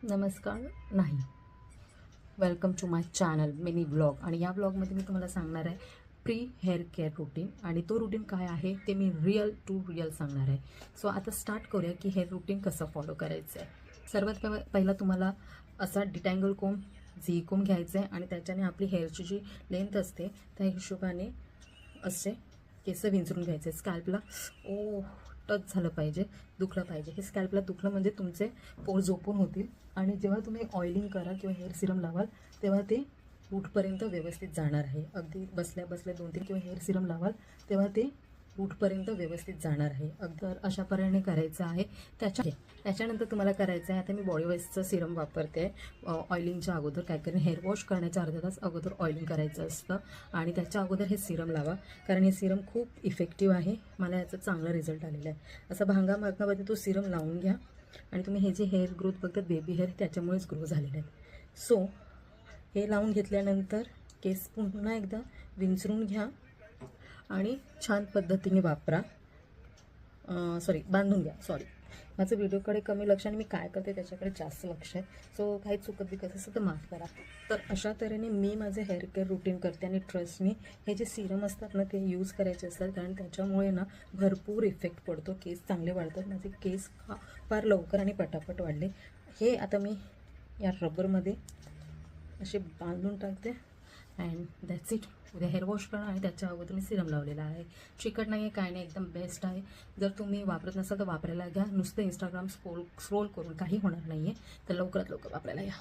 नमस्कार नाही. Welcome to my channel mini blog. आणि या ब्लॉगमध्ये मी तुम्हाला सांगणार आहे प्री हेअर केअर रुटीन. आणि तो रुटीन काय आहे ते मी रिअल टू रिअल सांगणार आहे. सो आता स्टार्ट करूया की हेअर रुटीन कसं फॉलो करायचं आहे. सर्वात पहिला तुम्हाला असा डिटँगल कोम झी कोम घ्यायचं आहे आणि त्याच्याने आपली हेअरची जी लेंथ असते त्या हिशोबाने असे केस विंचरून घ्यायचे. स्कॅल्पला टच झालं पाहिजे, दुखलं पाहिजे. हे स्कॅल्पला दुखलं म्हणजे तुमचे पोर झोपून होतील आणि जेव्हा तुम्ही ऑइलिंग करा किंवा हेअर सिरम लावाल तेव्हा ते रूटपर्यंत व्यवस्थित जाणार आहे. अगदी बसल्या बसल्या 2-3 किंवा हेअर सिरम लावाल तेव्हा ते रूटपर्यंत व्यवस्थित जाणार आहे. अगदी अशा प्रकारे करायचं आहे. त्याच्यानंतर तुम्हाला करायचं आहे, आता मी बॉडी वॉशचं सिरम वापरते ऑइलिंगच्या अगोदर. काय करेन, हेअर वॉश करण्याच्या अर्धा तास अगोदर ऑइलिंग करायचं असतं आणि त्याच्या अगोदर हे सिरम लावा, कारण हे सिरम खूप इफेक्टिव्ह आहे. मला याचा चांगला रिझल्ट आलेला आहे. असा भांगा मार्गामध्ये तो सिरम लावून घ्या आणि तुम्ही हे जे हेअर ग्रोथ बघतात बेबी हेअर त्याच्यामुळेच ग्रो झालेले आहे. सो हे लावून घेतल्यानंतर केस पुन्हा एकदा विंचरून घ्या आणि छान पद्धतीने वापरा. बांधून घ्या. माझं व्हिडिओकडे कमी लक्ष आणि मी काय करते त्याच्याकडे जास्त लक्ष आहे. सो काही चुकत बिकत असेल तर माफ करा. तर अशा तऱ्हेने मी माझे हेअर केअर रुटीन करते आणि ट्रस्ट मी हे जे सिरम असतात ना ते यूज करायचे असतात, कारण त्याच्यामुळे ना भरपूर इफेक्ट पडतो. केस चांगले वाढतात. माझे केस फार लवकर आणि पटापट वाढले. हे आता मी या रबरमध्ये असे बांधून टाकते अँड दॅट्स इट. उद्या हेअर वॉश करा आणि त्याच्या अगोदर मी सिरम लावलेला आहे. चिकट नाही आहे, काय नाही, एकदम बेस्ट आहे. जर तुम्ही वापरत नसाल तर वापरायला घ्या. नुसतं इंस्टाग्राम स्क्रोल करून काही होणार नाही आहे. तर लवकरात लवकर वापरायला या.